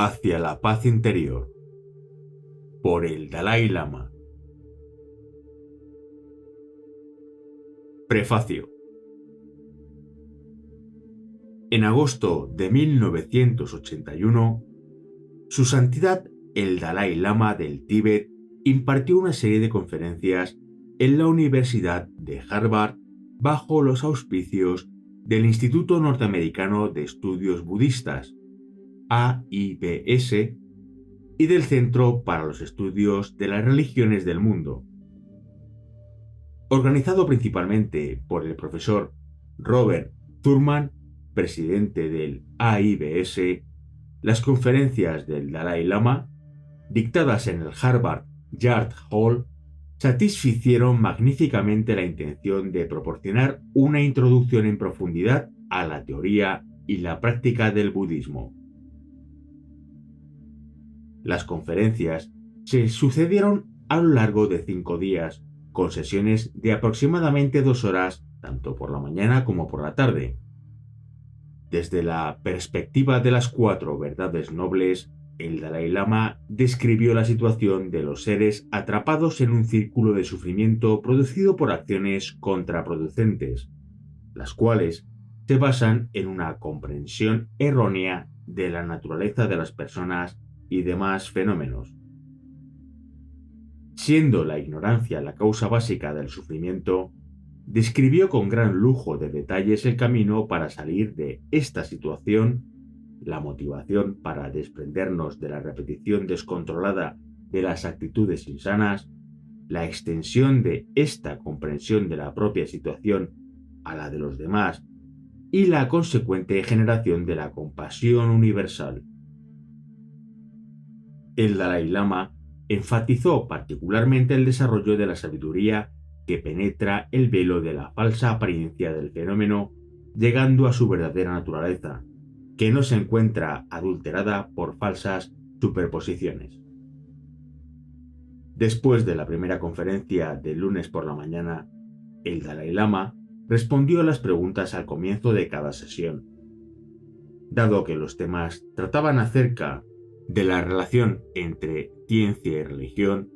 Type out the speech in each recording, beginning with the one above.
Hacia la paz interior, por el Dalai Lama. Prefacio. En agosto de 1981, Su Santidad el Dalai Lama del Tíbet impartió una serie de conferencias en la Universidad de Harvard bajo los auspicios del Instituto Norteamericano de Estudios Budistas, AIBS, y del Centro para los Estudios de las Religiones del Mundo. Organizado principalmente por el profesor Robert Thurman, presidente del AIBS, las conferencias del Dalai Lama, dictadas en el Harvard Yard Hall, satisficieron magníficamente la intención de proporcionar una introducción en profundidad a la teoría y la práctica del budismo. Las conferencias se sucedieron a lo largo de 5 días, con sesiones de aproximadamente 2 horas, tanto por la mañana como por la tarde. Desde la perspectiva de las 4 verdades nobles, el Dalai Lama describió la situación de los seres atrapados en un círculo de sufrimiento producido por acciones contraproducentes, las cuales se basan en una comprensión errónea de la naturaleza de las personas y demás fenómenos. Siendo la ignorancia la causa básica del sufrimiento, describió con gran lujo de detalles el camino para salir de esta situación, la motivación para desprendernos de la repetición descontrolada de las actitudes insanas, la extensión de esta comprensión de la propia situación a la de los demás y la consecuente generación de la compasión universal. El Dalai Lama enfatizó particularmente el desarrollo de la sabiduría que penetra el velo de la falsa apariencia del fenómeno, llegando a su verdadera naturaleza, que no se encuentra adulterada por falsas superposiciones. Después de la primera conferencia del lunes por la mañana, el Dalai Lama respondió a las preguntas al comienzo de cada sesión. Dado que los temas trataban acerca de la relación entre ciencia y religión,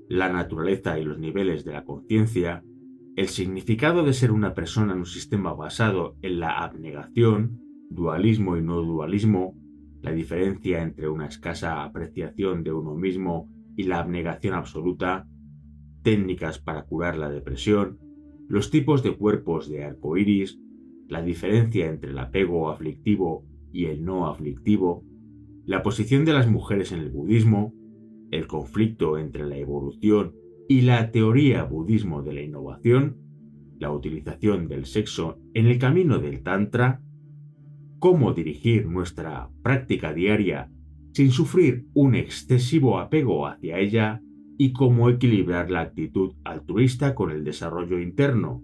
la naturaleza y los niveles de la conciencia, el significado de ser una persona en un sistema basado en la abnegación, dualismo y no dualismo, la diferencia entre una escasa apreciación de uno mismo y la abnegación absoluta, técnicas para curar la depresión, los tipos de cuerpos de arco iris, la diferencia entre el apego aflictivo y el no aflictivo, la posición de las mujeres en el budismo, el conflicto entre la evolución y la teoría budismo de la innovación, la utilización del sexo en el camino del Tantra, cómo dirigir nuestra práctica diaria sin sufrir un excesivo apego hacia ella y cómo equilibrar la actitud altruista con el desarrollo interno.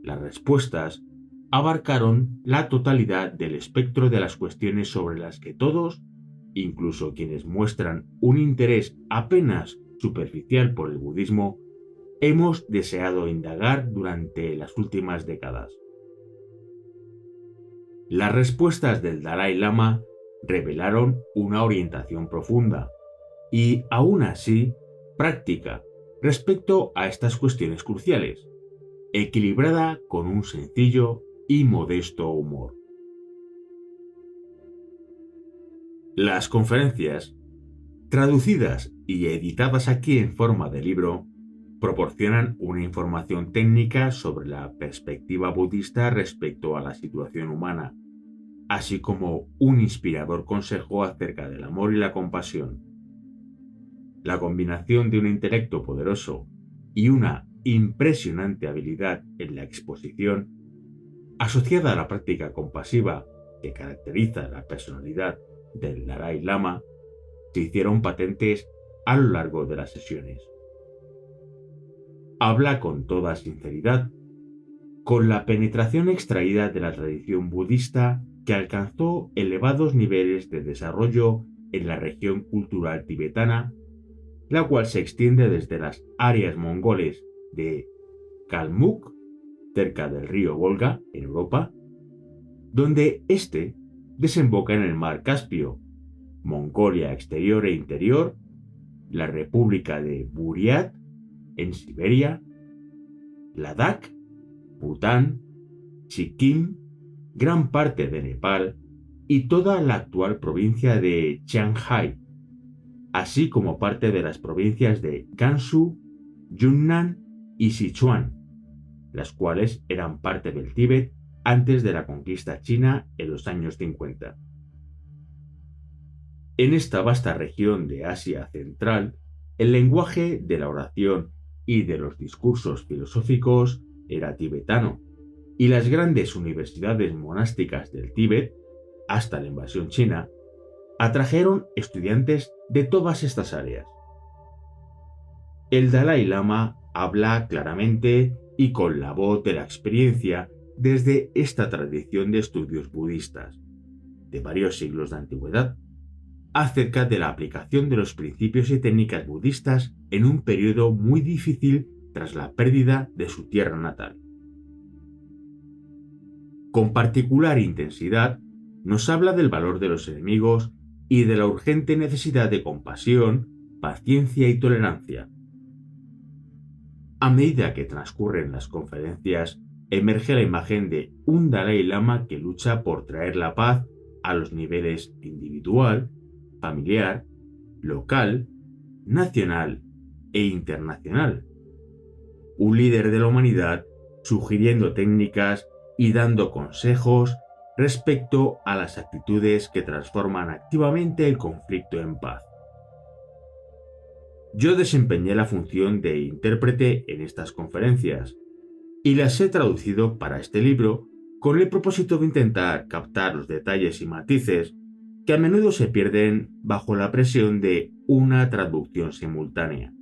Las respuestas abarcaron la totalidad del espectro de las cuestiones sobre las que todos, incluso quienes muestran un interés apenas superficial por el budismo, hemos deseado indagar durante las últimas décadas. Las respuestas del Dalai Lama revelaron una orientación profunda y, aún así, práctica respecto a estas cuestiones cruciales, equilibrada con un sencillo y modesto humor. Las conferencias, traducidas y editadas aquí en forma de libro, proporcionan una información técnica sobre la perspectiva budista respecto a la situación humana, así como un inspirador consejo acerca del amor y la compasión. La combinación de un intelecto poderoso y una impresionante habilidad en la exposición, asociada a la práctica compasiva que caracteriza la personalidad del Dalai Lama, se hicieron patentes a lo largo de las sesiones. Habla con toda sinceridad, con la penetración extraída de la tradición budista que alcanzó elevados niveles de desarrollo en la región cultural tibetana, la cual se extiende desde las áreas mongoles de Kalmuk, cerca del río Volga, en Europa, donde éste desemboca en el mar Caspio, Mongolia exterior e interior, la República de Buriat en Siberia, Ladakh, Bután, Sikkim, gran parte de Nepal y toda la actual provincia de Shanghai, así como parte de las provincias de Gansu, Yunnan y Sichuan, las cuales eran parte del Tíbet antes de la conquista china en los años 50. En esta vasta región de Asia Central, el lenguaje de la oración y de los discursos filosóficos era tibetano, y las grandes universidades monásticas del Tíbet, hasta la invasión china, atrajeron estudiantes de todas estas áreas. El Dalai Lama habla claramente y con la voz de la experiencia desde esta tradición de estudios budistas, de varios siglos de antigüedad, acerca de la aplicación de los principios y técnicas budistas en un periodo muy difícil tras la pérdida de su tierra natal. Con particular intensidad, nos habla del valor de los enemigos y de la urgente necesidad de compasión, paciencia y tolerancia. A medida que transcurren las conferencias, emerge la imagen de un Dalai Lama que lucha por traer la paz a los niveles individual, familiar, local, nacional e internacional. Un líder de la humanidad sugiriendo técnicas y dando consejos respecto a las actitudes que transforman activamente el conflicto en paz. Yo desempeñé la función de intérprete en estas conferencias y las he traducido para este libro con el propósito de intentar captar los detalles y matices que a menudo se pierden bajo la presión de una traducción simultánea.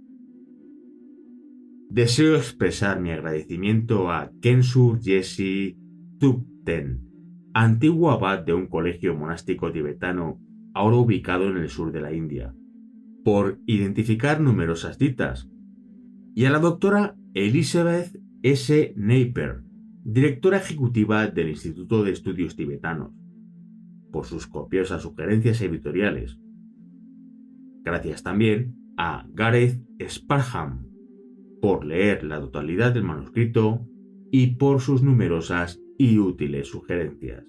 Deseo expresar mi agradecimiento a Kensur Jesse Thupten, antiguo abad de un colegio monástico tibetano ahora ubicado en el sur de la India, por identificar numerosas citas, y a la doctora Elizabeth S. Napier, directora ejecutiva del Instituto de Estudios Tibetanos, por sus copiosas sugerencias editoriales. Gracias también a Gareth Sparham por leer la totalidad del manuscrito y por sus numerosas y útiles sugerencias.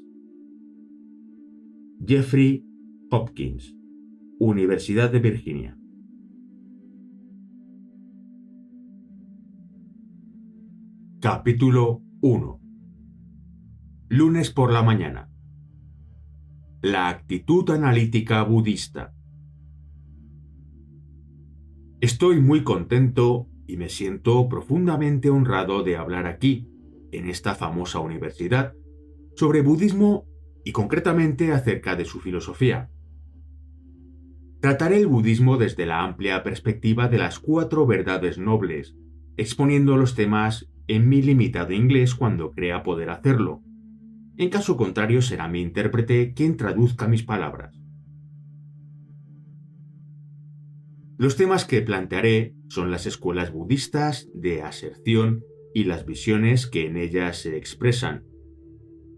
Jeffrey Hopkins, Universidad de Virginia. Capítulo 1. Lunes por la mañana. La actitud analítica budista. Estoy muy contento y me siento profundamente honrado de hablar aquí, en esta famosa universidad, sobre budismo y concretamente acerca de su filosofía. Trataré el budismo desde la amplia perspectiva de las 4 verdades nobles, exponiendo los temas en mi limitado inglés cuando crea poder hacerlo. En caso contrario, será mi intérprete quien traduzca mis palabras. Los temas que plantearé son las escuelas budistas de aserción y las visiones que en ellas se expresan.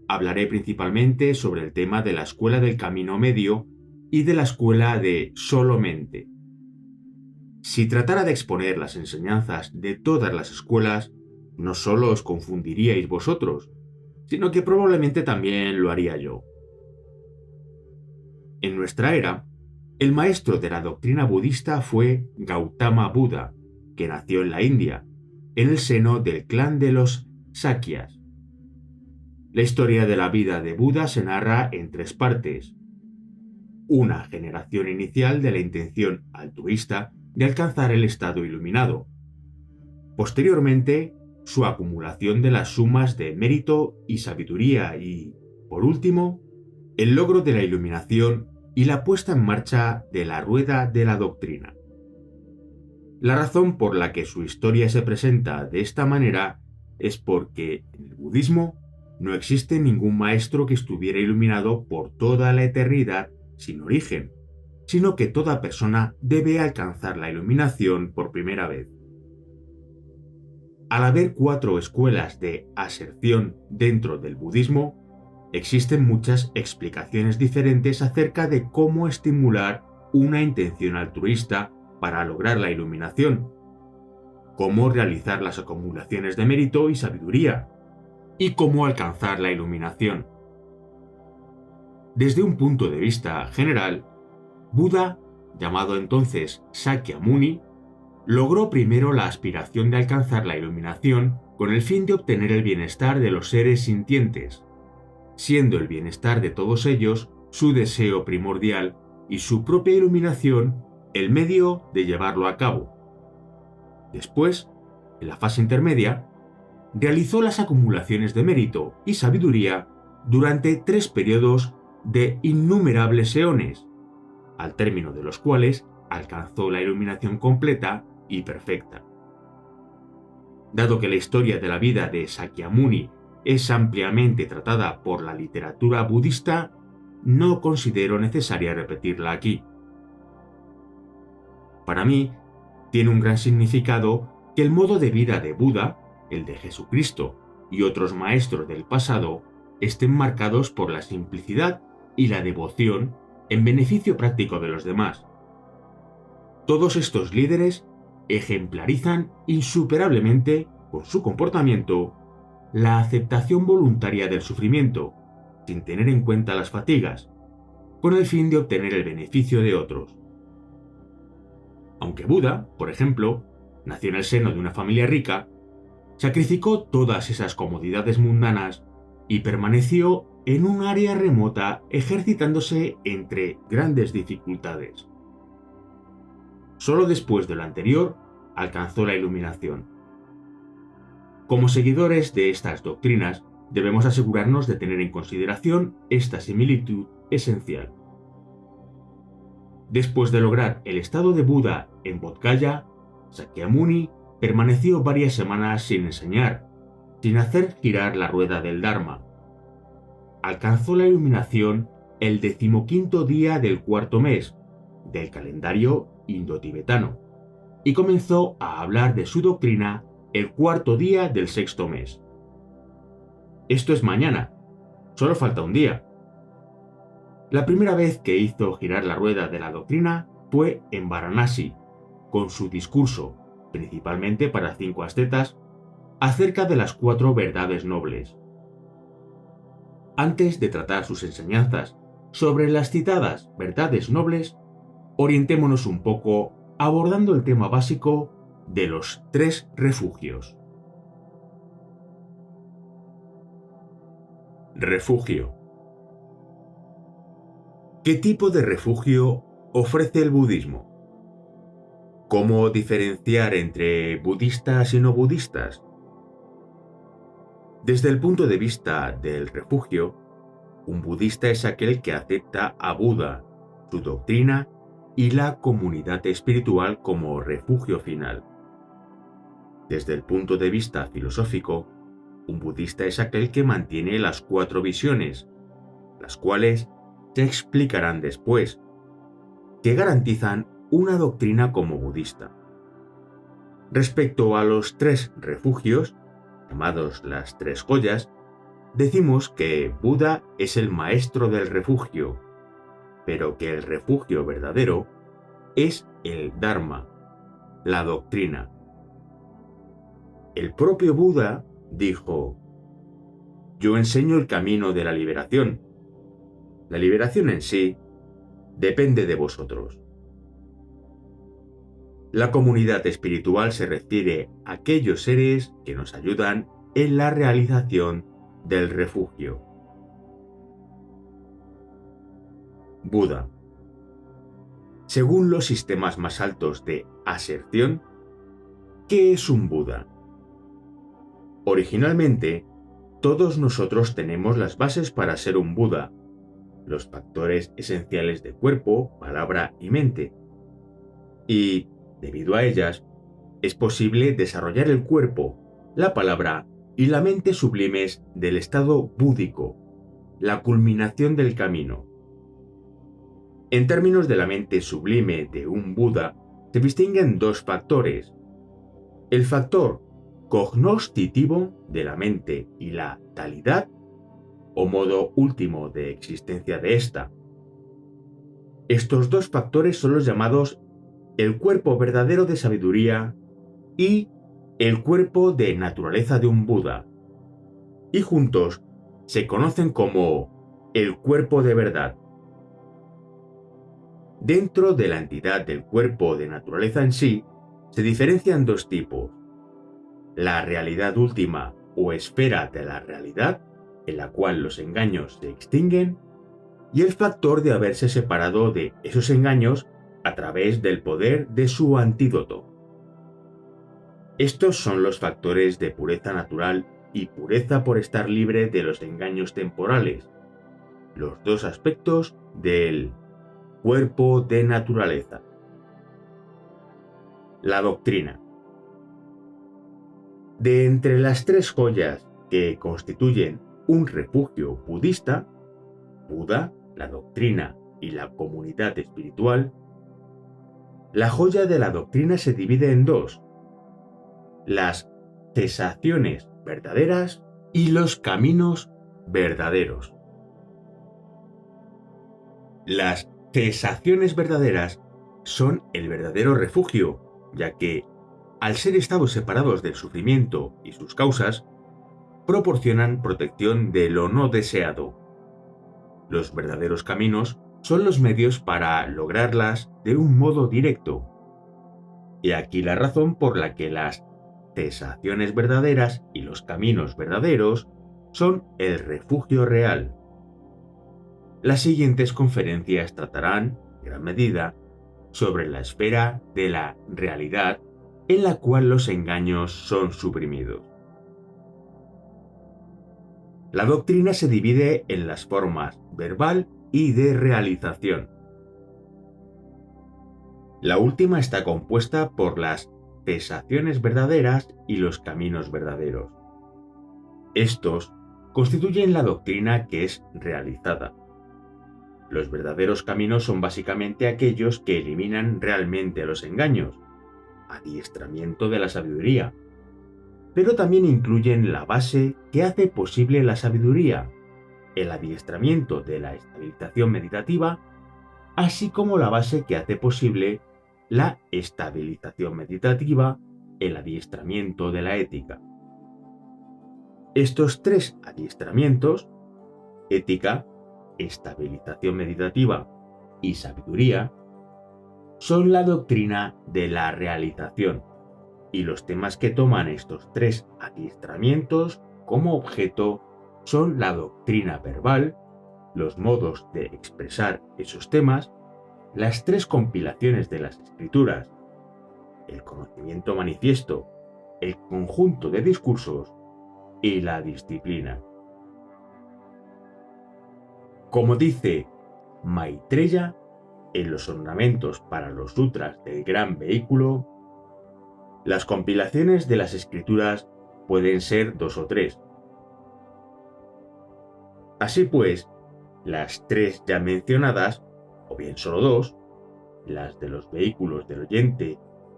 Hablaré principalmente sobre el tema de la escuela del camino medio y de la escuela de solo mente. Si tratara de exponer las enseñanzas de todas las escuelas, no solo os confundiríais vosotros, sino que probablemente también lo haría yo. En nuestra era, el maestro de la doctrina budista fue Gautama Buda, que nació en la India, en el seno del clan de los Sakyas. La historia de la vida de Buda se narra en 3 partes. Una generación inicial de la intención altruista de alcanzar el estado iluminado. Posteriormente, su acumulación de las sumas de mérito y sabiduría y, por último, el logro de la iluminación y la puesta en marcha de la rueda de la doctrina. La razón por la que su historia se presenta de esta manera es porque en el budismo no existe ningún maestro que estuviera iluminado por toda la eternidad sin origen, sino que toda persona debe alcanzar la iluminación por primera vez. Al haber 4 escuelas de aserción dentro del budismo, Existen muchas explicaciones diferentes acerca de cómo estimular una intención altruista para lograr la iluminación, cómo realizar las acumulaciones de mérito y sabiduría, y cómo alcanzar la iluminación. Desde un punto de vista general, Buda, llamado entonces Sakyamuni, logró primero la aspiración de alcanzar la iluminación con el fin de obtener el bienestar de los seres sintientes, siendo el bienestar de todos ellos su deseo primordial y su propia iluminación el medio de llevarlo a cabo. Después, en la fase intermedia, realizó las acumulaciones de mérito y sabiduría durante 3 periodos de innumerables eones, al término de los cuales alcanzó la iluminación completa y perfecta. Dado que la historia de la vida de Sakyamuni es ampliamente tratada por la literatura budista, no considero necesaria repetirla aquí. Para mí, tiene un gran significado que el modo de vida de Buda, el de Jesucristo y otros maestros del pasado estén marcados por la simplicidad y la devoción en beneficio práctico de los demás. Todos estos líderes ejemplarizan insuperablemente, con su comportamiento, la aceptación voluntaria del sufrimiento, sin tener en cuenta las fatigas, con el fin de obtener el beneficio de otros. Aunque Buda, por ejemplo, nació en el seno de una familia rica, sacrificó todas esas comodidades mundanas y permaneció en un área remota ejercitándose entre grandes dificultades. Solo después de lo anterior alcanzó la iluminación. Como seguidores de estas doctrinas, debemos asegurarnos de tener en consideración esta similitud esencial. Después de lograr el estado de Buda en Bodh Gaya, Sakyamuni permaneció varias semanas sin enseñar, sin hacer girar la rueda del Dharma. Alcanzó la iluminación el 15º día del 4º mes del calendario indo-tibetano y comenzó a hablar de su doctrina el 4º día del 6º mes. Esto es mañana, solo falta un día. La primera vez que hizo girar la rueda de la doctrina fue en Varanasi, con su discurso, principalmente para 5 ascetas, acerca de las 4 verdades nobles. Antes de tratar sus enseñanzas sobre las citadas verdades nobles, orientémonos un poco abordando el tema básico de los 3 refugios. Refugio. ¿Qué tipo de refugio ofrece el budismo? ¿Cómo diferenciar entre budistas y no budistas? Desde el punto de vista del refugio, un budista es aquel que acepta a Buda, su doctrina y la comunidad espiritual como refugio final. Desde el punto de vista filosófico, un budista es aquel que mantiene las 4 visiones, las cuales se explicarán después, que garantizan una doctrina como budista. Respecto a los 3 refugios, llamados las 3 joyas, decimos que Buda es el maestro del refugio, pero que el refugio verdadero es el Dharma, la doctrina. El propio Buda dijo: "Yo enseño el camino de la liberación. La liberación en sí depende de vosotros". La comunidad espiritual se refiere a aquellos seres que nos ayudan en la realización del refugio. Buda. Según los sistemas más altos de aserción, ¿qué es un Buda? Originalmente, todos nosotros tenemos las bases para ser un Buda, los factores esenciales de cuerpo, palabra y mente. Y, debido a ellas, es posible desarrollar el cuerpo, la palabra y la mente sublimes del estado búdico, la culminación del camino. En términos de la mente sublime de un Buda, se distinguen 2 factores: el factor cognoscitivo de la mente y la talidad, o modo último de existencia de ésta. Estos dos factores son los llamados el cuerpo verdadero de sabiduría y el cuerpo de naturaleza de un Buda, y juntos se conocen como el cuerpo de verdad. Dentro de la entidad del cuerpo de naturaleza en sí, se diferencian dos tipos: la realidad última o esfera de la realidad, en la cual los engaños se extinguen, y el factor de haberse separado de esos engaños a través del poder de su antídoto. Estos son los factores de pureza natural y pureza por estar libre de los engaños temporales, los dos aspectos del cuerpo de naturaleza. La doctrina. De entre las tres joyas que constituyen un refugio budista, Buda, la doctrina y la comunidad espiritual, la joya de la doctrina se divide en dos: las cesaciones verdaderas y los caminos verdaderos. Las cesaciones verdaderas son el verdadero refugio, ya que, al ser estados separados del sufrimiento y sus causas, proporcionan protección de lo no deseado. Los verdaderos caminos son los medios para lograrlas de un modo directo. Y aquí la razón por la que las cesaciones verdaderas y los caminos verdaderos son el refugio real. Las siguientes conferencias tratarán, en gran medida, sobre la esfera de la realidad en la cual los engaños son suprimidos. La doctrina se divide en las formas verbal y de realización. La última está compuesta por las cesaciones verdaderas y los caminos verdaderos. Estos constituyen la doctrina que es realizada. Los verdaderos caminos son básicamente aquellos que eliminan realmente los engaños, adiestramiento de la sabiduría, pero también incluyen la base que hace posible la sabiduría, el adiestramiento de la estabilización meditativa, así como la base que hace posible la estabilización meditativa, el adiestramiento de la ética. Estos tres adiestramientos, ética, estabilización meditativa y sabiduría, son la doctrina de la realización, y los temas que toman estos tres adiestramientos como objeto son la doctrina verbal, los modos de expresar esos temas, las tres compilaciones de las escrituras, el conocimiento manifiesto, el conjunto de discursos y la disciplina. Como dice Maitreya en los ornamentos para los sutras del gran vehículo, las compilaciones de las escrituras pueden ser 2 o 3. Así pues, las 3 ya mencionadas, o bien solo 2, las de los vehículos del oyente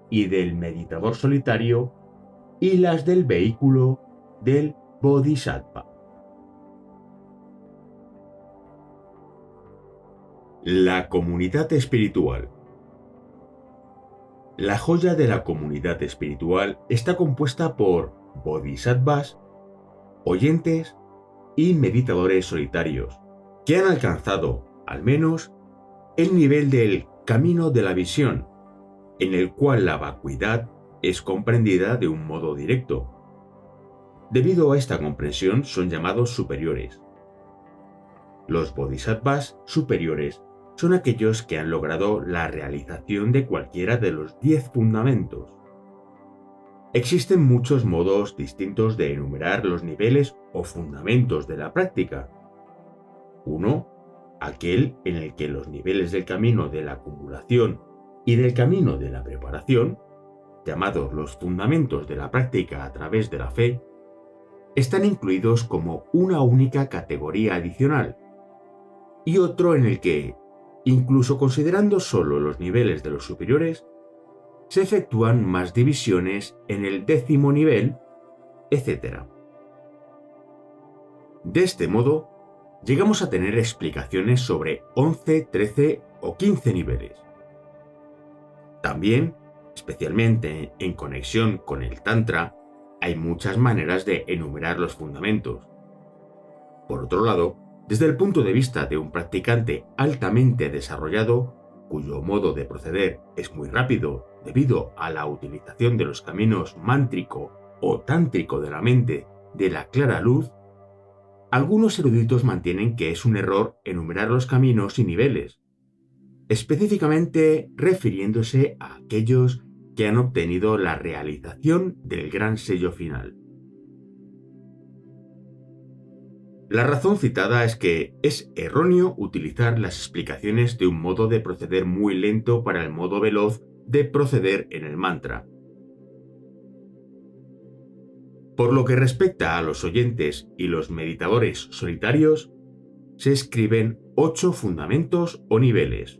y del meditador solitario, y las del vehículo del bodhisattva. La comunidad espiritual. La joya de la comunidad espiritual está compuesta por bodhisattvas, oyentes y meditadores solitarios, que han alcanzado, al menos, el nivel del camino de la visión, en el cual la vacuidad es comprendida de un modo directo. Debido a esta comprensión son llamados superiores. Los bodhisattvas superiores son aquellos que han logrado la realización de cualquiera de los 10 fundamentos. Existen muchos modos distintos de enumerar los niveles o fundamentos de la práctica. Uno, aquel en el que los niveles del camino de la acumulación y del camino de la preparación, llamados los fundamentos de la práctica a través de la fe, están incluidos como una única categoría adicional, y otro en el que, incluso considerando solo los niveles de los superiores, se efectúan más divisiones en el 10º nivel, etc. De este modo, llegamos a tener explicaciones sobre 11, 13 o 15 niveles. También, especialmente en conexión con el Tantra, hay muchas maneras de enumerar los fundamentos. Por otro lado, desde el punto de vista de un practicante altamente desarrollado, cuyo modo de proceder es muy rápido debido a la utilización de los caminos mántrico o tántrico de la mente de la clara luz, algunos eruditos mantienen que es un error enumerar los caminos y niveles, específicamente refiriéndose a aquellos que han obtenido la realización del gran sello final. La razón citada es que es erróneo utilizar las explicaciones de un modo de proceder muy lento para el modo veloz de proceder en el mantra. Por lo que respecta a los oyentes y los meditadores solitarios, se escriben 8 fundamentos o niveles.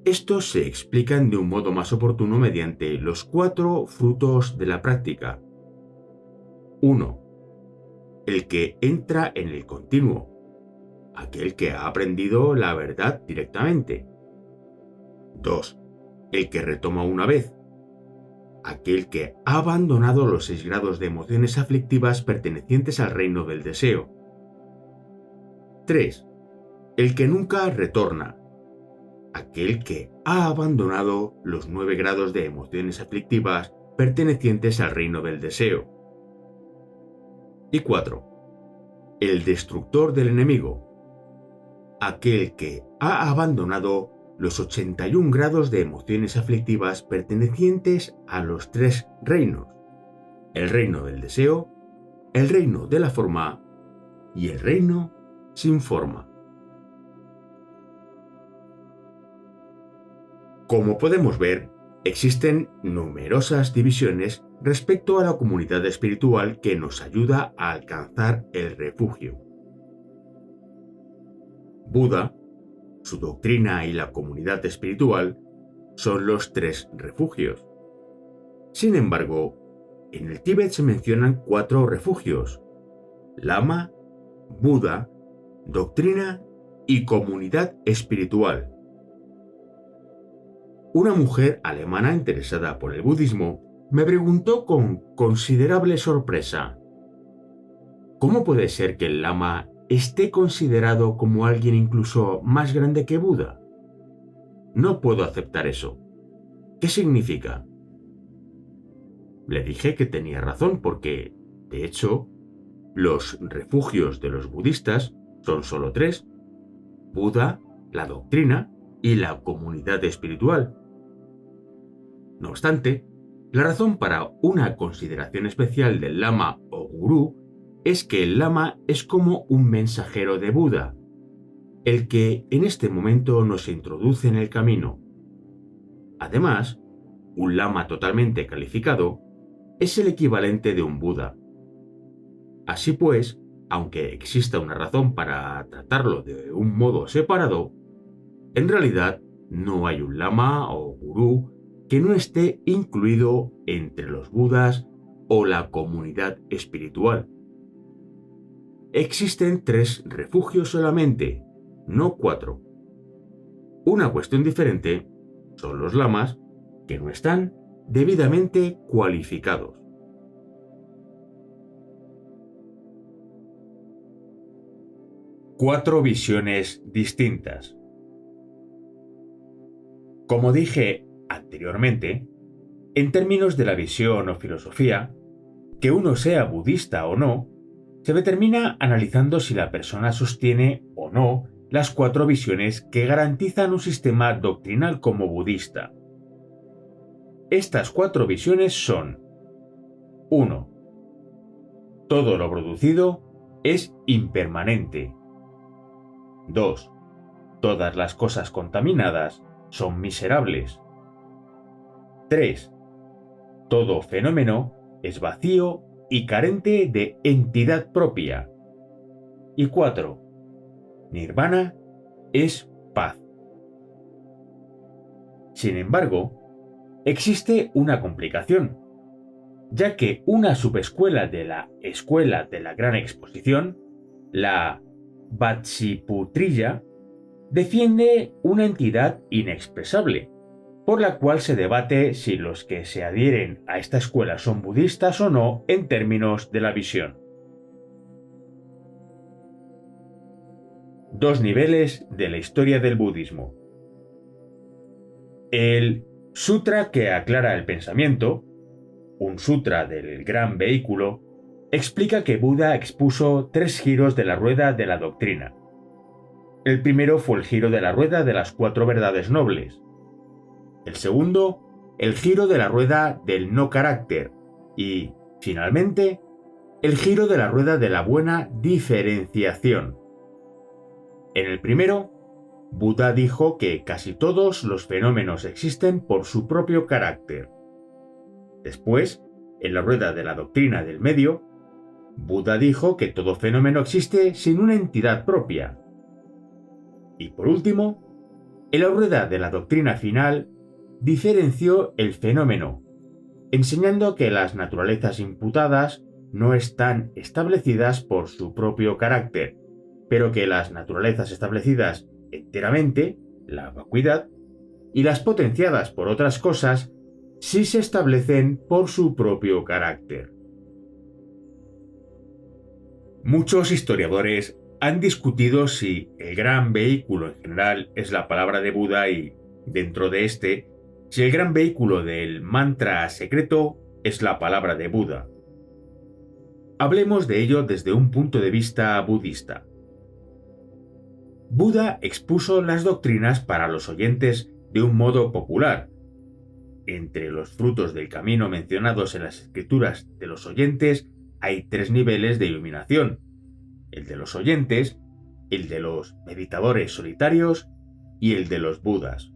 Estos se explican de un modo más oportuno mediante los 4 frutos de la práctica. 1. El que entra en el continuo, aquel que ha aprendido la verdad directamente. 2. El que retoma una vez, aquel que ha abandonado los 6 grados de emociones aflictivas pertenecientes al reino del deseo. 3. El que nunca retorna, aquel que ha abandonado los 9 grados de emociones aflictivas pertenecientes al reino del deseo. Y 4. El destructor del enemigo, aquel que ha abandonado los 81 grados de emociones aflictivas pertenecientes a los 3 reinos: el reino del deseo, el reino de la forma y el reino sin forma. Como podemos ver, existen numerosas divisiones respecto a la comunidad espiritual que nos ayuda a alcanzar el refugio. Buda, su doctrina y la comunidad espiritual son los 3 refugios. Sin embargo, en el Tíbet se mencionan 4 refugios: Lama, Buda, doctrina y comunidad espiritual. Una mujer alemana interesada por el budismo me preguntó con considerable sorpresa: ¿cómo puede ser que el Lama esté considerado como alguien incluso más grande que Buda? No puedo aceptar eso. ¿Qué significa? Le dije que tenía razón porque, de hecho, los refugios de los budistas son solo 3: Buda, la doctrina y la comunidad espiritual. No obstante, la razón para una consideración especial del Lama o Gurú es que el Lama es como un mensajero de Buda, el que en este momento nos introduce en el camino. Además, un Lama totalmente calificado es el equivalente de un Buda. Así pues, aunque exista una razón para tratarlo de un modo separado, en realidad no hay un Lama o Gurú que no esté incluido entre los Budas o la comunidad espiritual. Existen 3 refugios solamente, no 4. Una cuestión diferente son los lamas que no están debidamente cualificados. Cuatro visiones distintas. Como dije anteriormente, en términos de la visión o filosofía, que uno sea budista o no, se determina analizando si la persona sostiene o no las 4 visiones que garantizan un sistema doctrinal como budista. Estas 4 visiones son: 1. Todo lo producido es impermanente. 2. Todas las cosas contaminadas son miserables. 3. Todo fenómeno es vacío y carente de entidad propia. Y 4. Nirvana es paz. Sin embargo, existe una complicación, ya que una subescuela de la Escuela de la Gran Exposición, la Vatshiputriya, defiende una entidad inexpresable, por la cual se debate si los que se adhieren a esta escuela son budistas o no en términos de la visión. Dos niveles de la historia del budismo. El Sutra que aclara el pensamiento, un sutra del gran vehículo, explica que Buda expuso 3 giros de la rueda de la doctrina. El primero fue el giro de la rueda de las 4 verdades nobles. El segundo, el giro de la rueda del no carácter. Y, finalmente, el giro de la rueda de la buena diferenciación. En el primero, Buda dijo que casi todos los fenómenos existen por su propio carácter. Después, en la rueda de la doctrina del medio, Buda dijo que todo fenómeno existe sin una entidad propia. Y por último, en la rueda de la doctrina final, diferenció el fenómeno, enseñando que las naturalezas imputadas no están establecidas por su propio carácter, pero que las naturalezas establecidas enteramente, la vacuidad, y las potenciadas por otras cosas, sí se establecen por su propio carácter. Muchos historiadores han discutido si el gran vehículo en general es la palabra de Buda y, dentro de este, si el gran vehículo del mantra secreto es la palabra de Buda. Hablemos de ello desde un punto de vista budista. Buda expuso las doctrinas para los oyentes de un modo popular. Entre los frutos del camino mencionados en las escrituras de los oyentes hay 3 niveles de iluminación: el de los oyentes, el de los meditadores solitarios y el de los budas.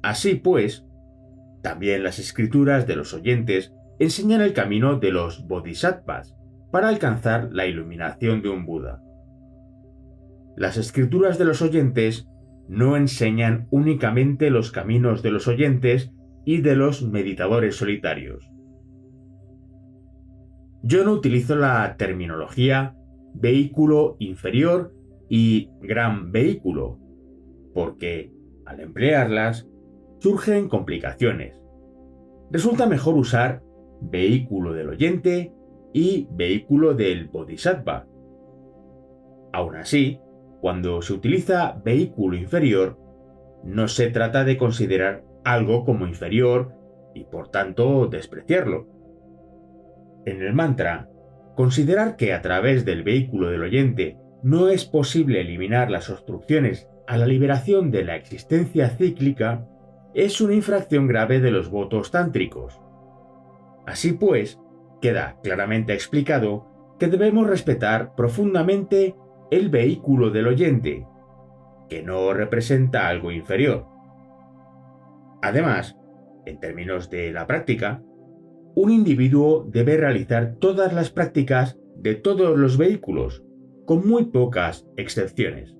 Así pues, también las escrituras de los oyentes enseñan el camino de los bodhisattvas para alcanzar la iluminación de un Buda. Las escrituras de los oyentes no enseñan únicamente los caminos de los oyentes y de los meditadores solitarios. Yo no utilizo la terminología vehículo inferior y gran vehículo, porque al emplearlas surgen complicaciones. Resulta mejor usar vehículo del oyente y vehículo del bodhisattva. Aún así, cuando se utiliza vehículo inferior, no se trata de considerar algo como inferior y por tanto despreciarlo. En el mantra, considerar que a través del vehículo del oyente no es posible eliminar las obstrucciones a la liberación de la existencia cíclica es una infracción grave de los votos tántricos. Así pues, queda claramente explicado que debemos respetar profundamente el vehículo del oyente, que no representa algo inferior. Además, en términos de la práctica, un individuo debe realizar todas las prácticas de todos los vehículos, con muy pocas excepciones.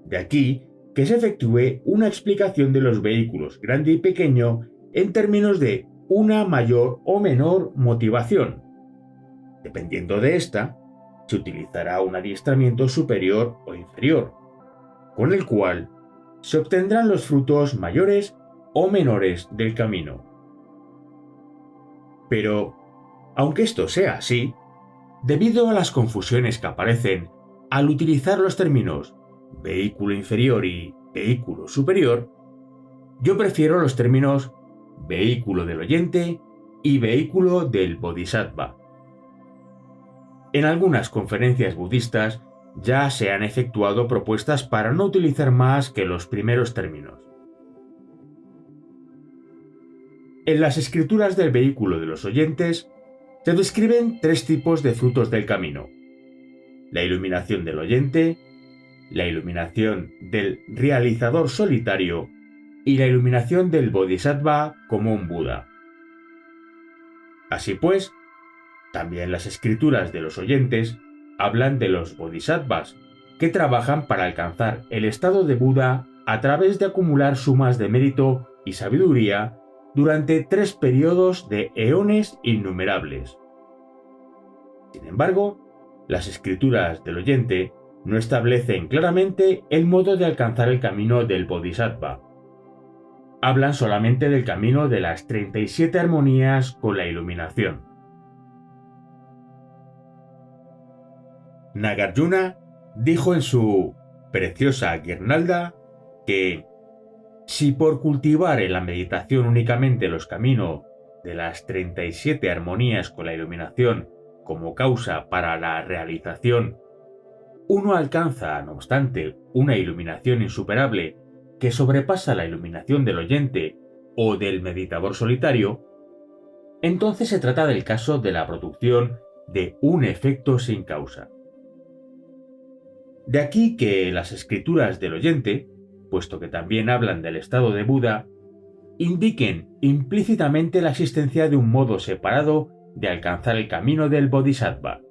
De aquí que se efectúe una explicación de los vehículos grande y pequeño en términos de una mayor o menor motivación. Dependiendo de esta, se utilizará un adiestramiento superior o inferior, con el cual se obtendrán los frutos mayores o menores del camino. Pero, aunque esto sea así, debido a las confusiones que aparecen al utilizar los términos vehículo inferior y vehículo superior, yo prefiero los términos vehículo del oyente y vehículo del bodhisattva. En algunas conferencias budistas ya se han efectuado propuestas para no utilizar más que los primeros términos. En las escrituras del vehículo de los oyentes se describen 3 tipos de frutos del camino: la iluminación del oyente, la iluminación del realizador solitario y la iluminación del bodhisattva como un Buda. Así pues, también las escrituras de los oyentes hablan de los bodhisattvas, que trabajan para alcanzar el estado de Buda a través de acumular sumas de mérito y sabiduría durante 3 periodos de eones innumerables. Sin embargo, Las escrituras del oyente no establecen claramente el modo de alcanzar el camino del Bodhisattva. Hablan solamente del camino de las 37 armonías con la iluminación. Nagarjuna dijo en su preciosa guirnalda que si por cultivar en la meditación únicamente los caminos de las 37 armonías con la iluminación como causa para la realización, uno alcanza, no obstante, una iluminación insuperable que sobrepasa la iluminación del oyente o del meditador solitario, entonces se trata del caso de la producción de un efecto sin causa. De aquí que las escrituras del oyente, puesto que también hablan del estado de Buda, indiquen implícitamente la existencia de un modo separado de alcanzar el camino del Bodhisattva.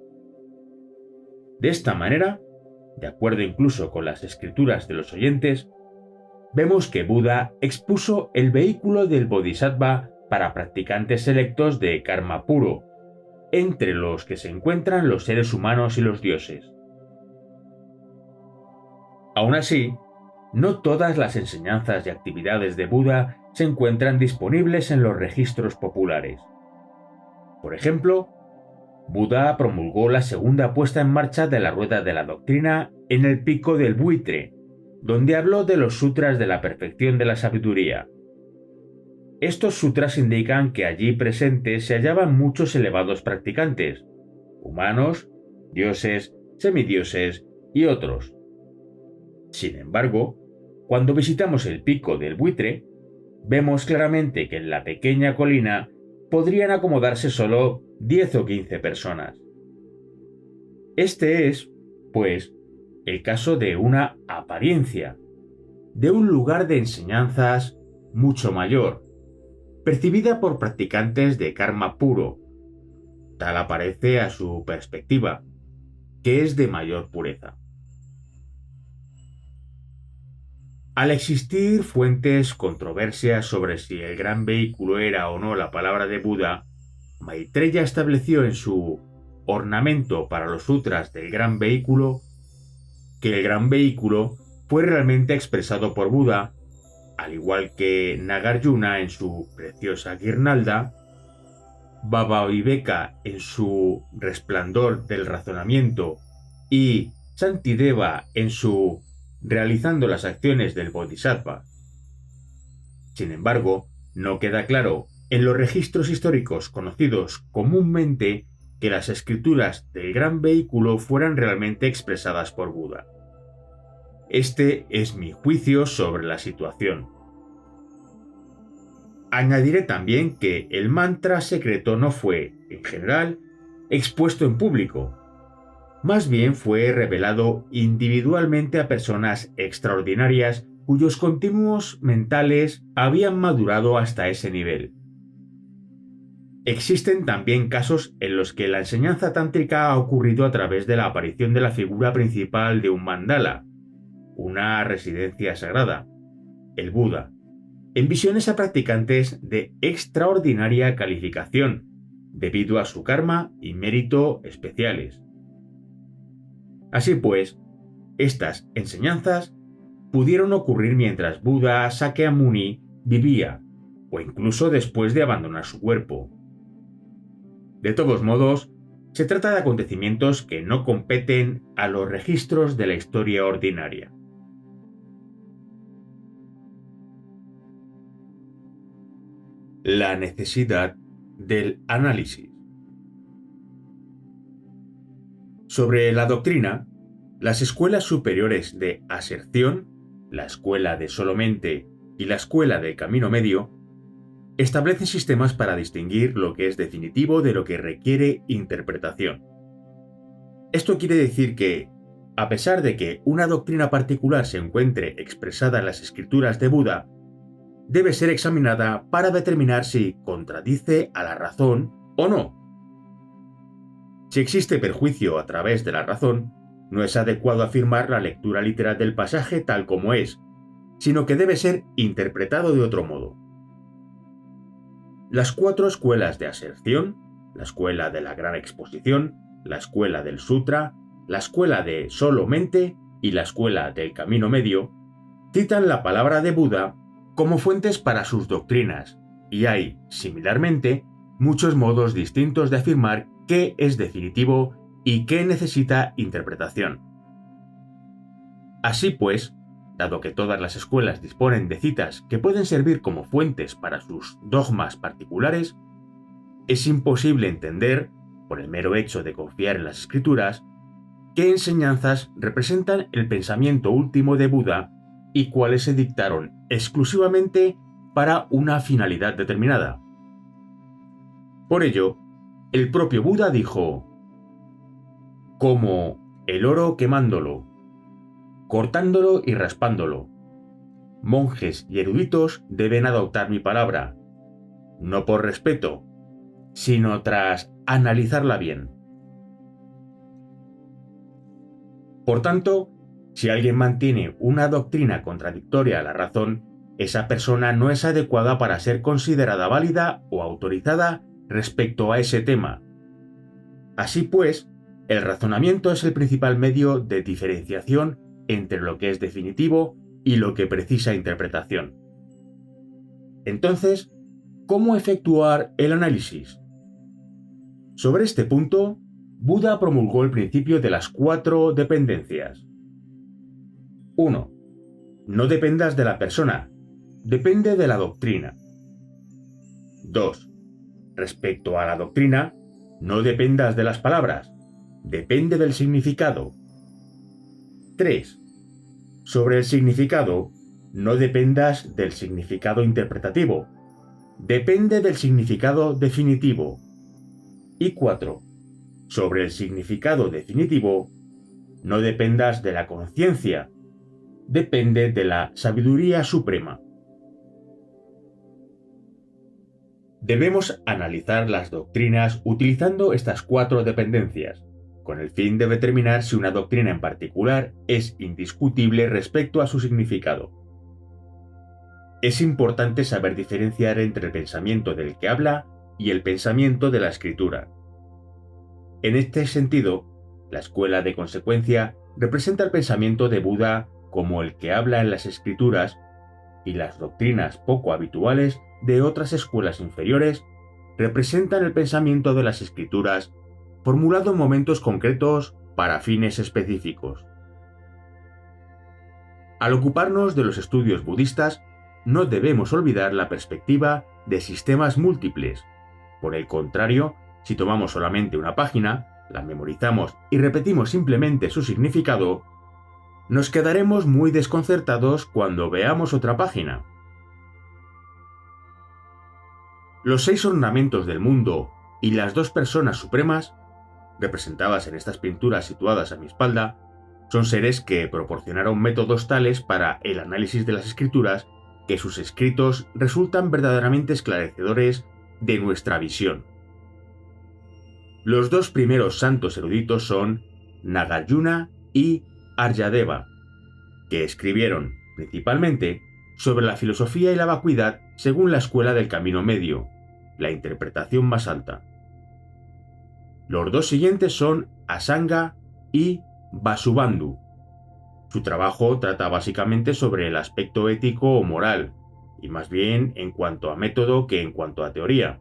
De esta manera, de acuerdo incluso con las escrituras de los oyentes, vemos que Buda expuso el vehículo del Bodhisattva para practicantes selectos de karma puro, entre los que se encuentran los seres humanos y los dioses. Aún así, no todas las enseñanzas y actividades de Buda se encuentran disponibles en los registros populares. Por ejemplo, Buda promulgó la segunda puesta en marcha de la rueda de la doctrina en el Pico del Buitre, donde habló de los sutras de la perfección de la sabiduría. Estos sutras indican que allí presentes se hallaban muchos elevados practicantes, humanos, dioses, semidioses y otros. Sin embargo, cuando visitamos el Pico del Buitre, vemos claramente que en la pequeña colina podrían acomodarse solo 10 o 15 personas. Este es, pues, el caso de una apariencia, de un lugar de enseñanzas mucho mayor, percibida por practicantes de karma puro. Tal aparece a su perspectiva, que es de mayor pureza. Al existir fuentes controversias sobre si el gran vehículo era o no la palabra de Buda, Maitreya estableció en su ornamento para los sutras del gran vehículo que el gran vehículo fue realmente expresado por Buda, al igual que Nagarjuna en su preciosa guirnalda, Bhavaviveka en su resplandor del razonamiento y Shantideva en su realizando las acciones del Bodhisattva. Sin embargo, no queda claro en los registros históricos conocidos comúnmente que las escrituras del gran vehículo fueran realmente expresadas por Buda. Este es mi juicio sobre la situación. Añadiré también que el mantra secreto no fue, en general, expuesto en público. Más bien fue revelado individualmente a personas extraordinarias cuyos continuos mentales habían madurado hasta ese nivel. Existen también casos en los que la enseñanza tántrica ha ocurrido a través de la aparición de la figura principal de un mandala, una residencia sagrada, el Buda, en visiones a practicantes de extraordinaria calificación, debido a su karma y mérito especiales. Así pues, estas enseñanzas pudieron ocurrir mientras Buda Sakyamuni vivía, o incluso después de abandonar su cuerpo. De todos modos, se trata de acontecimientos que no competen a los registros de la historia ordinaria. La necesidad del análisis. Sobre la doctrina, las escuelas superiores de aserción, la escuela de Solomente y la escuela del camino medio, establecen sistemas para distinguir lo que es definitivo de lo que requiere interpretación. Esto quiere decir que, a pesar de que una doctrina particular se encuentre expresada en las escrituras de Buda, debe ser examinada para determinar si contradice a la razón o no. Si existe perjuicio a través de la razón, no es adecuado afirmar la lectura literal del pasaje tal como es, sino que debe ser interpretado de otro modo. Las 4 escuelas de aserción, la escuela de la gran exposición, la escuela del Sutra, la escuela de Solo Mente y la escuela del Camino Medio, citan la palabra de Buda como fuentes para sus doctrinas, y hay, similarmente, muchos modos distintos de afirmar qué es definitivo y qué necesita interpretación. Así pues, dado que todas las escuelas disponen de citas que pueden servir como fuentes para sus dogmas particulares, es imposible entender, por el mero hecho de confiar en las escrituras, qué enseñanzas representan el pensamiento último de Buda y cuáles se dictaron exclusivamente para una finalidad determinada. Por ello, el propio Buda dijo: como el oro quemándolo, cortándolo y raspándolo, monjes y eruditos deben adoptar mi palabra, no por respeto, sino tras analizarla bien. Por tanto, si alguien mantiene una doctrina contradictoria a la razón, esa persona no es adecuada para ser considerada válida o autorizada respecto a ese tema. Así pues, el razonamiento es el principal medio de diferenciación entre lo que es definitivo y lo que precisa interpretación. Entonces, ¿cómo efectuar el análisis? Sobre este punto, Buda promulgó el principio de las 4 dependencias. 1. No dependas de la persona, depende de la doctrina. 2. Respecto a la doctrina, no dependas de las palabras, depende del significado. 3. Sobre el significado, no dependas del significado interpretativo, depende del significado definitivo. Y 4. Sobre el significado definitivo, no dependas de la conciencia, depende de la sabiduría suprema. Debemos analizar las doctrinas utilizando estas 4 dependencias, con el fin de determinar si una doctrina en particular es indiscutible respecto a su significado. Es importante saber diferenciar entre el pensamiento del que habla y el pensamiento de la escritura. En este sentido, la escuela de consecuencia representa el pensamiento de Buda como el que habla en las escrituras, y las doctrinas poco habituales de otras escuelas inferiores representan el pensamiento de las escrituras formulado en momentos concretos para fines específicos. Al ocuparnos de los estudios budistas, no debemos olvidar la perspectiva de sistemas múltiples. Por el contrario, si tomamos solamente una página, la memorizamos y repetimos simplemente su significado, nos quedaremos muy desconcertados cuando veamos otra página. Los 6 ornamentos del mundo y las 2 personas supremas, representadas en estas pinturas situadas a mi espalda, son seres que proporcionaron métodos tales para el análisis de las escrituras que sus escritos resultan verdaderamente esclarecedores de nuestra visión. Los 2 primeros santos eruditos son Nagarjuna y Aryadeva, que escribieron, principalmente, sobre la filosofía y la vacuidad según la escuela del Camino Medio, la interpretación más alta. Los 2 siguientes son Asanga y Vasubandhu. Su trabajo trata básicamente sobre el aspecto ético o moral, y más bien en cuanto a método que en cuanto a teoría.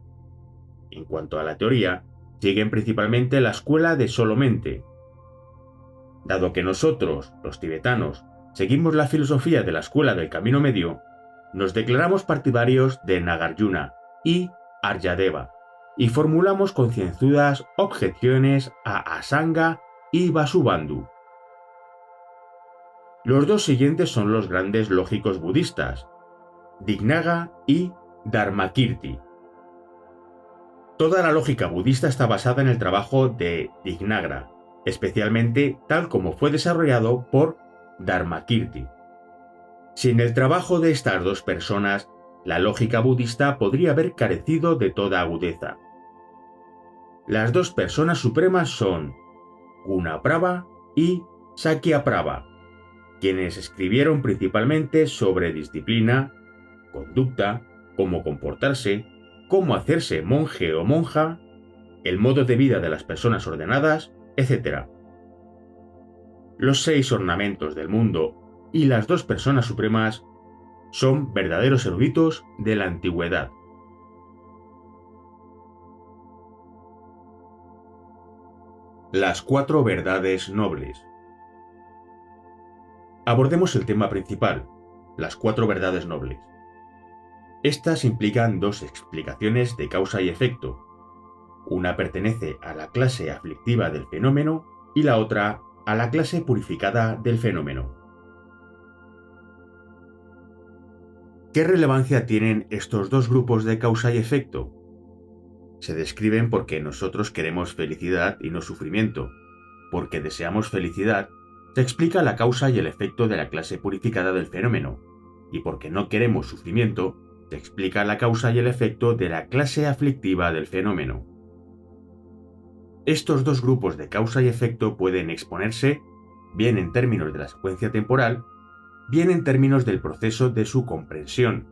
En cuanto a la teoría, siguen principalmente la escuela de Solo Mente. Dado que nosotros, los tibetanos, seguimos la filosofía de la escuela del Camino Medio, nos declaramos partidarios de Nagarjuna y Aryadeva, y formulamos concienzudas objeciones a Asanga y Vasubandhu. Los 2 siguientes son los grandes lógicos budistas, Dignaga y Dharmakirti. Toda la lógica budista está basada en el trabajo de Dignaga, especialmente tal como fue desarrollado por Dharmakirti. Sin el trabajo de estas 2 personas, la lógica budista podría haber carecido de toda agudeza. Las 2 personas supremas son Gunaprabha y Sakyaprabha, quienes escribieron principalmente sobre disciplina, conducta, cómo comportarse, cómo hacerse monje o monja, el modo de vida de las personas ordenadas etc. Los 6 ornamentos del mundo y las 2 personas supremas son verdaderos eruditos de la antigüedad. Las 4 verdades nobles. Abordemos el tema principal, las 4 verdades nobles. Estas implican 2 explicaciones de causa y efecto. Una pertenece a la clase aflictiva del fenómeno y la otra a la clase purificada del fenómeno. ¿Qué relevancia tienen estos 2 grupos de causa y efecto? Se describen porque nosotros queremos felicidad y no sufrimiento. Porque deseamos felicidad, se explica la causa y el efecto de la clase purificada del fenómeno, y porque no queremos sufrimiento, se explica la causa y el efecto de la clase aflictiva del fenómeno. Estos 2 grupos de causa y efecto pueden exponerse bien en términos de la secuencia temporal, bien en términos del proceso de su comprensión,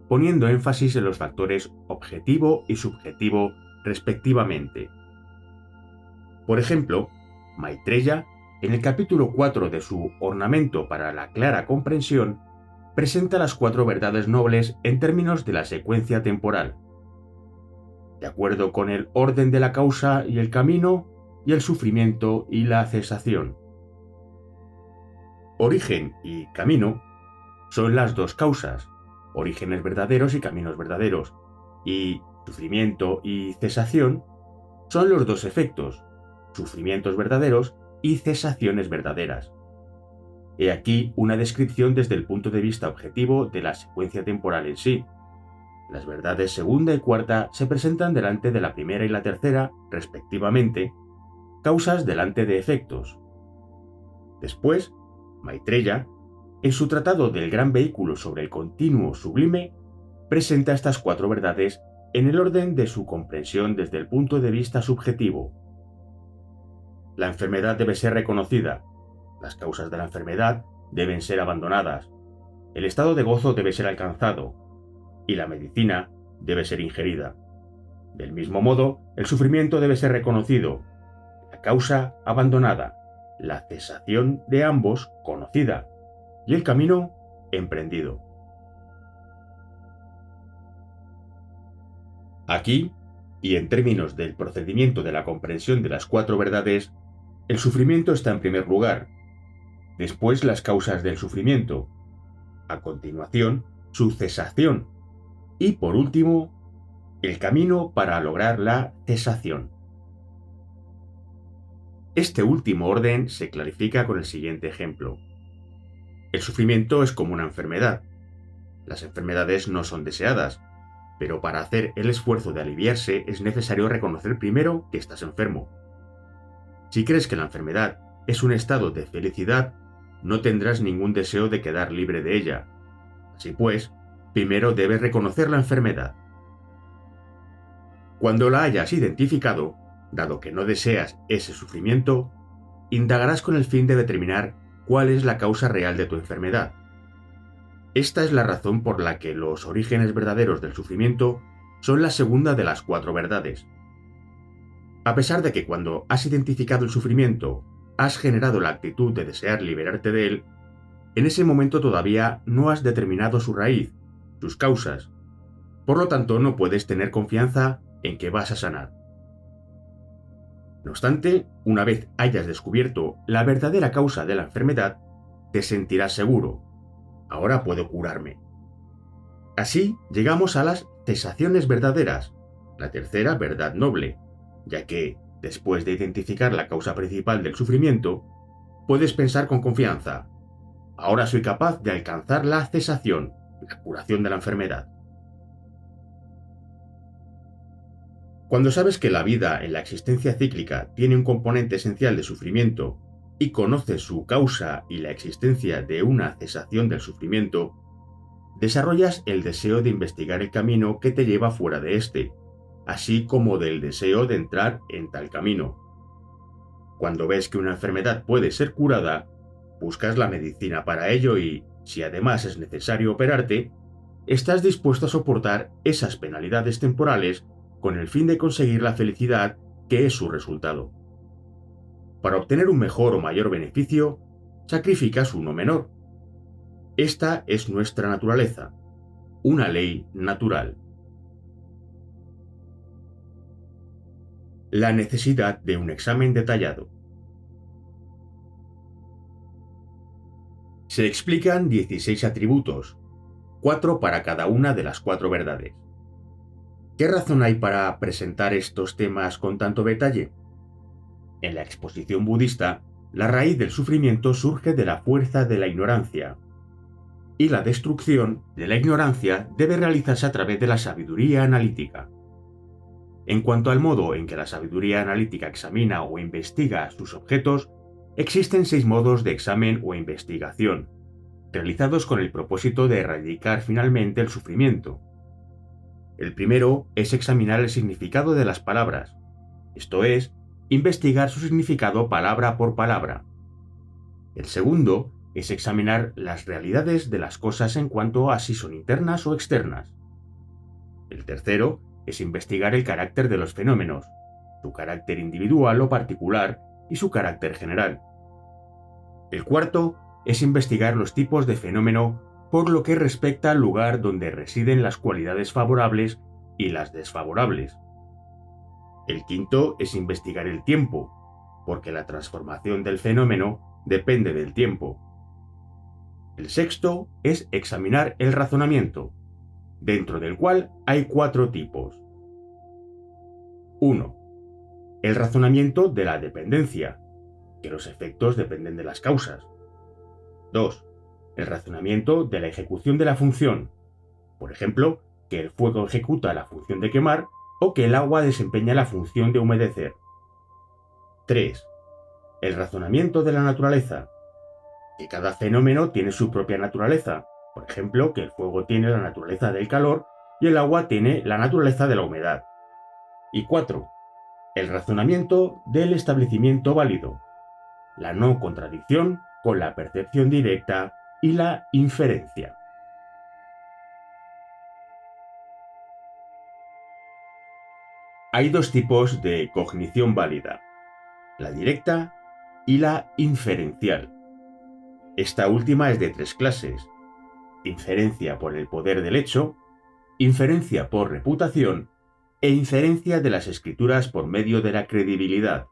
poniendo énfasis en los factores objetivo y subjetivo respectivamente. Por ejemplo, Maitreya, en el capítulo 4 de su Ornamento para la clara comprensión, presenta las 4 verdades nobles en términos de la secuencia temporal, de acuerdo con el orden de la causa y el camino, y el sufrimiento y la cesación. Origen y camino son las 2 causas, orígenes verdaderos y caminos verdaderos, y sufrimiento y cesación son los 2 efectos, sufrimientos verdaderos y cesaciones verdaderas. He aquí una descripción desde el punto de vista objetivo de la secuencia temporal en sí. Las verdades segunda y cuarta se presentan delante de la primera y la tercera, respectivamente, causas delante de efectos. Después, Maitreya, en su tratado del gran vehículo sobre el continuo sublime, presenta estas 4 verdades en el orden de su comprensión desde el punto de vista subjetivo. La enfermedad debe ser reconocida, las causas de la enfermedad deben ser abandonadas, el estado de gozo debe ser alcanzado, y la medicina debe ser ingerida. Del mismo modo, el sufrimiento debe ser reconocido, la causa abandonada, la cesación de ambos conocida, y el camino emprendido. Aquí, y en términos del procedimiento de la comprensión de las 4 verdades, el sufrimiento está en primer lugar, después las causas del sufrimiento, a continuación su cesación y por último el camino para lograr la cesación. Este último orden se clarifica con el siguiente ejemplo. El sufrimiento es como una enfermedad. Las enfermedades no son deseadas, pero para hacer el esfuerzo de aliviarse es necesario reconocer primero que estás enfermo. Si crees que la enfermedad es un estado de felicidad, no tendrás ningún deseo de quedar libre de ella. Así pues, primero debes reconocer la enfermedad. Cuando la hayas identificado, dado que no deseas ese sufrimiento, indagarás con el fin de determinar cuál es la causa real de tu enfermedad. Esta es la razón por la que los orígenes verdaderos del sufrimiento son la segunda de las 4 verdades. A pesar de que cuando has identificado el sufrimiento, has generado la actitud de desear liberarte de él, en ese momento todavía no has determinado su raíz, sus causas. Por lo tanto, no puedes tener confianza en que vas a sanar. No obstante, una vez hayas descubierto la verdadera causa de la enfermedad, te sentirás seguro. Ahora puedo curarme. Así llegamos a las cesaciones verdaderas, la tercera verdad noble, ya que, después de identificar la causa principal del sufrimiento, puedes pensar con confianza: ahora soy capaz de alcanzar la cesación, la curación de la enfermedad. Cuando sabes que la vida en la existencia cíclica tiene un componente esencial de sufrimiento y conoces su causa y la existencia de una cesación del sufrimiento, desarrollas el deseo de investigar el camino que te lleva fuera de este, así como del deseo de entrar en tal camino. Cuando ves que una enfermedad puede ser curada, buscas la medicina para ello y, si además es necesario operarte, estás dispuesto a soportar esas penalidades temporales con el fin de conseguir la felicidad que es su resultado. para obtener un mejor o mayor beneficio, sacrificas uno menor. Esta es nuestra naturaleza, una ley natural. La necesidad de un examen detallado. Se explican 16 atributos, 4 para cada una de las 4 verdades. ¿Qué razón hay para presentar estos temas con tanto detalle? En la exposición budista, la raíz del sufrimiento surge de la fuerza de la ignorancia, y la destrucción de la ignorancia debe realizarse a través de la sabiduría analítica. En cuanto al modo en que la sabiduría analítica examina o investiga sus objetos, existen 6 modos de examen o investigación, realizados con el propósito de erradicar finalmente el sufrimiento. El primero es examinar el significado de las palabras, esto es, investigar su significado palabra por palabra. El segundo es examinar las realidades de las cosas en cuanto a si son internas o externas. El tercero es investigar el carácter de los fenómenos, su carácter individual o particular y su carácter general. El cuarto es investigar los tipos de fenómeno por lo que respecta al lugar donde residen las cualidades favorables y las desfavorables. El quinto es investigar el tiempo, porque la transformación del fenómeno depende del tiempo. El sexto es examinar el razonamiento, dentro del cual hay 4 tipos. 1. El razonamiento de la dependencia, que los efectos dependen de las causas. 2. El razonamiento de la ejecución de la función, por ejemplo, que el fuego ejecuta la función de quemar o que el agua desempeña la función de humedecer. 3. El razonamiento de la naturaleza, que cada fenómeno tiene su propia naturaleza, por ejemplo, que el fuego tiene la naturaleza del calor y el agua tiene la naturaleza de la humedad. Y 4. El razonamiento del establecimiento válido, la no contradicción con la percepción directa y la inferencia. Hay 2 tipos de cognición válida, la directa y la inferencial. Esta última es de 3 clases: inferencia por el poder del hecho, inferencia por reputación e inferencia de las escrituras por medio de la credibilidad.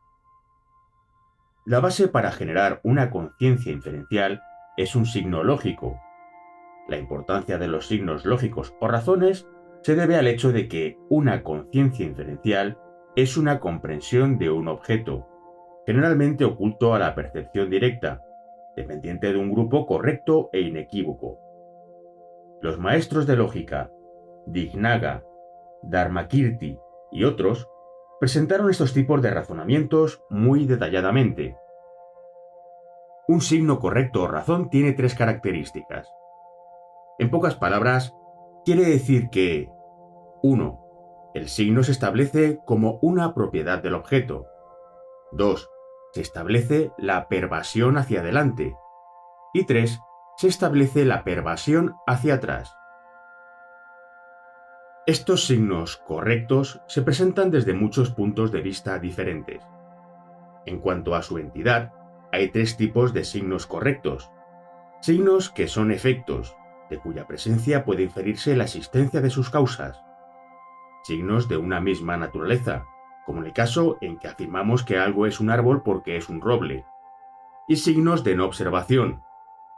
La base para generar una conciencia inferencial es un signo lógico. La importancia de los signos lógicos o razones se debe al hecho de que una conciencia inferencial es una comprensión de un objeto, generalmente oculto a la percepción directa, dependiente de un grupo correcto e inequívoco. Los maestros de lógica, Dignaga, Dharmakirti y otros, presentaron estos tipos de razonamientos muy detalladamente. Un signo correcto o razón tiene 3 características. En pocas palabras, quiere decir que 1. El signo se establece como una propiedad del objeto. 2. Se establece la pervasión hacia adelante. Y 3. Se establece la pervasión hacia atrás. Estos signos correctos se presentan desde muchos puntos de vista diferentes. En cuanto a su entidad, hay 3 tipos de signos correctos. Signos que son efectos, de cuya presencia puede inferirse la existencia de sus causas. Signos de una misma naturaleza, como en el caso en que afirmamos que algo es un árbol porque es un roble. Y signos de no observación,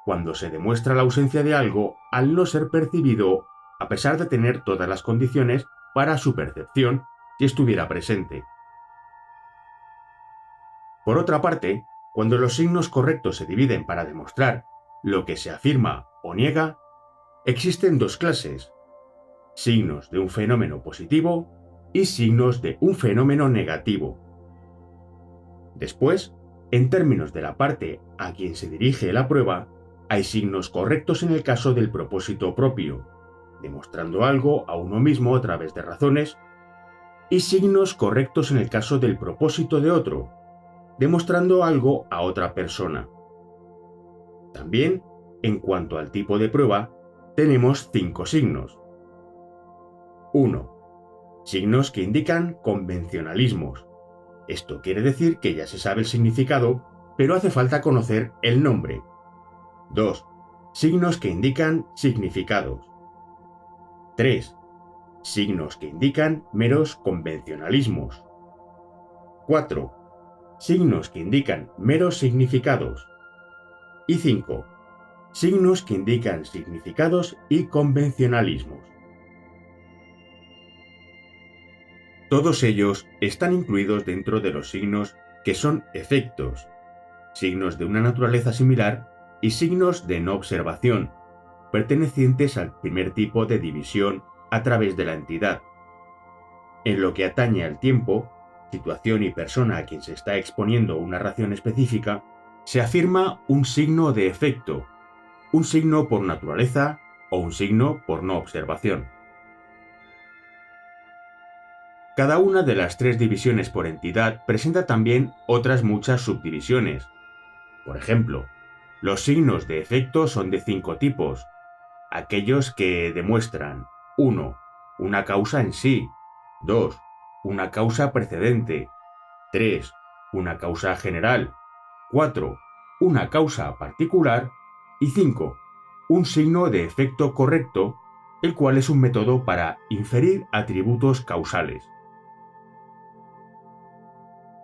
cuando se demuestra la ausencia de algo al no ser percibido a pesar de tener todas las condiciones para su percepción si estuviera presente. Por otra parte, cuando los signos correctos se dividen para demostrar lo que se afirma o niega, existen 2 clases: signos de un fenómeno positivo y signos de un fenómeno negativo. Después, en términos de la parte a quien se dirige la prueba, hay signos correctos en el caso del propósito propio, demostrando algo a uno mismo a través de razones, y signos correctos en el caso del propósito de otro, demostrando algo a otra persona. También, en cuanto al tipo de prueba, tenemos 5 signos. 1. Signos que indican convencionalismos, Esto quiere decir que ya se sabe el significado, pero hace falta conocer el nombre. 2. Signos que indican significados. 3. Signos que indican meros convencionalismos. 4. Signos que indican meros significados. Y 5. Signos que indican significados y convencionalismos. Todos ellos están incluidos dentro de los signos que son efectos, signos de una naturaleza similar y signos de no observación, pertenecientes al primer tipo de división a través de la entidad. En lo que atañe al tiempo, situación y persona a quien se está exponiendo una ración específica, se afirma un signo de efecto, un signo por naturaleza o un signo por no observación. Cada una de las tres divisiones por entidad presenta también otras muchas subdivisiones. Por ejemplo, los signos de efecto son de 5 tipos, aquellos que demuestran 1. Una causa en sí, 2. Una causa precedente, 3. Una causa general, 4. Una causa particular y 5. Un signo de efecto correcto, el cual es un método para inferir atributos causales.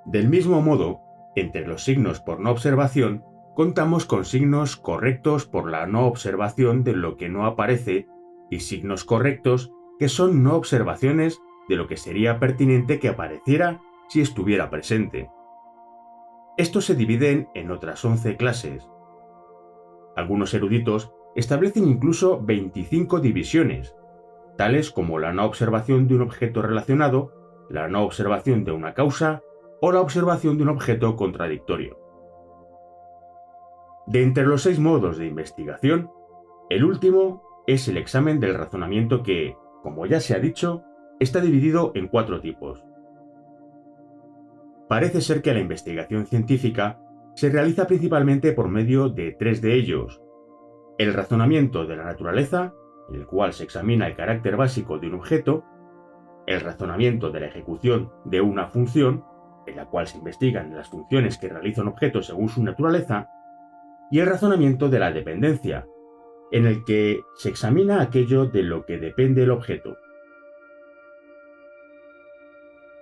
Del mismo modo, entre los signos por no observación, contamos con signos correctos por la no observación de lo que no aparece y signos correctos que son no observaciones de lo que sería pertinente que apareciera si estuviera presente. Estos se dividen en otras 11 clases. Algunos eruditos establecen incluso 25 divisiones, tales como la no observación de un objeto relacionado, la no observación de una causa o la observación de un objeto contradictorio. De entre los 6 modos de investigación, el último es el examen del razonamiento que, como ya se ha dicho, está dividido en 4 tipos. Parece ser que la investigación científica se realiza principalmente por medio de 3 de ellos: el razonamiento de la naturaleza, en el cual se examina el carácter básico de un objeto; el razonamiento de la ejecución de una función, en la cual se investigan las funciones que realiza un objeto según su naturaleza; y el razonamiento de la dependencia, en el que se examina aquello de lo que depende el objeto.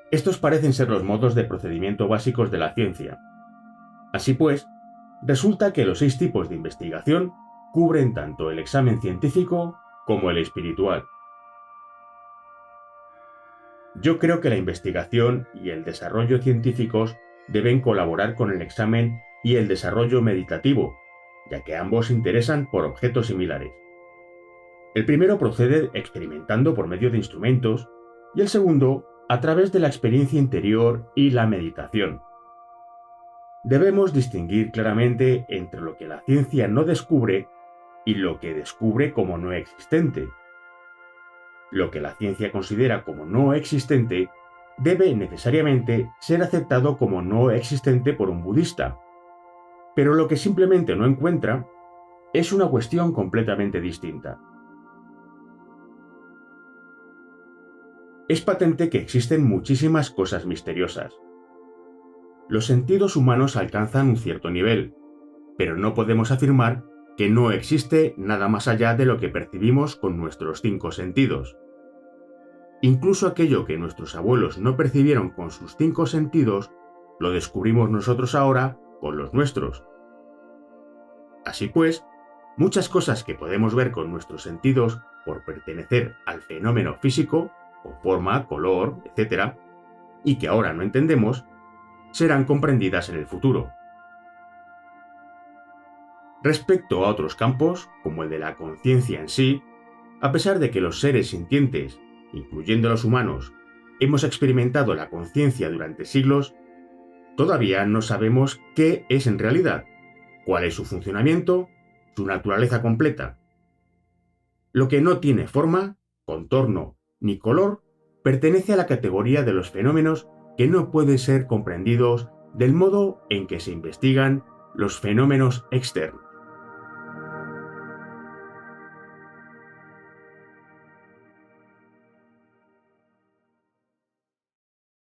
Estos parecen ser los modos de procedimiento básicos de la ciencia. Así pues, resulta que los 6 tipos de investigación cubren tanto el examen científico como el espiritual. Yo creo que la investigación y el desarrollo científicos deben colaborar con el examen y el desarrollo meditativo, ya que ambos se interesan por objetos similares. El primero procede experimentando por medio de instrumentos y el segundo a través de la experiencia interior y la meditación. Debemos distinguir claramente entre lo que la ciencia no descubre y lo que descubre como no existente. Lo que la ciencia considera como no existente debe necesariamente ser aceptado como no existente por un budista, pero lo que simplemente no encuentra es una cuestión completamente distinta. Es patente que existen muchísimas cosas misteriosas. Los sentidos humanos alcanzan un cierto nivel, pero no podemos afirmar que no existe nada más allá de lo que percibimos con nuestros 5 sentidos. Incluso aquello que nuestros abuelos no percibieron con sus 5 sentidos, lo descubrimos nosotros ahora con los nuestros. Así pues, muchas cosas que podemos ver con nuestros sentidos por pertenecer al fenómeno físico, con forma, color, etc., y que ahora no entendemos, serán comprendidas en el futuro. Respecto a otros campos, como el de la conciencia en sí, a pesar de que los seres sintientes, incluyendo los humanos, hemos experimentado la conciencia durante siglos, todavía no sabemos qué es en realidad, cuál es su funcionamiento, su naturaleza completa. Lo que no tiene forma, contorno ni color pertenece a la categoría de los fenómenos que no pueden ser comprendidos del modo en que se investigan los fenómenos externos.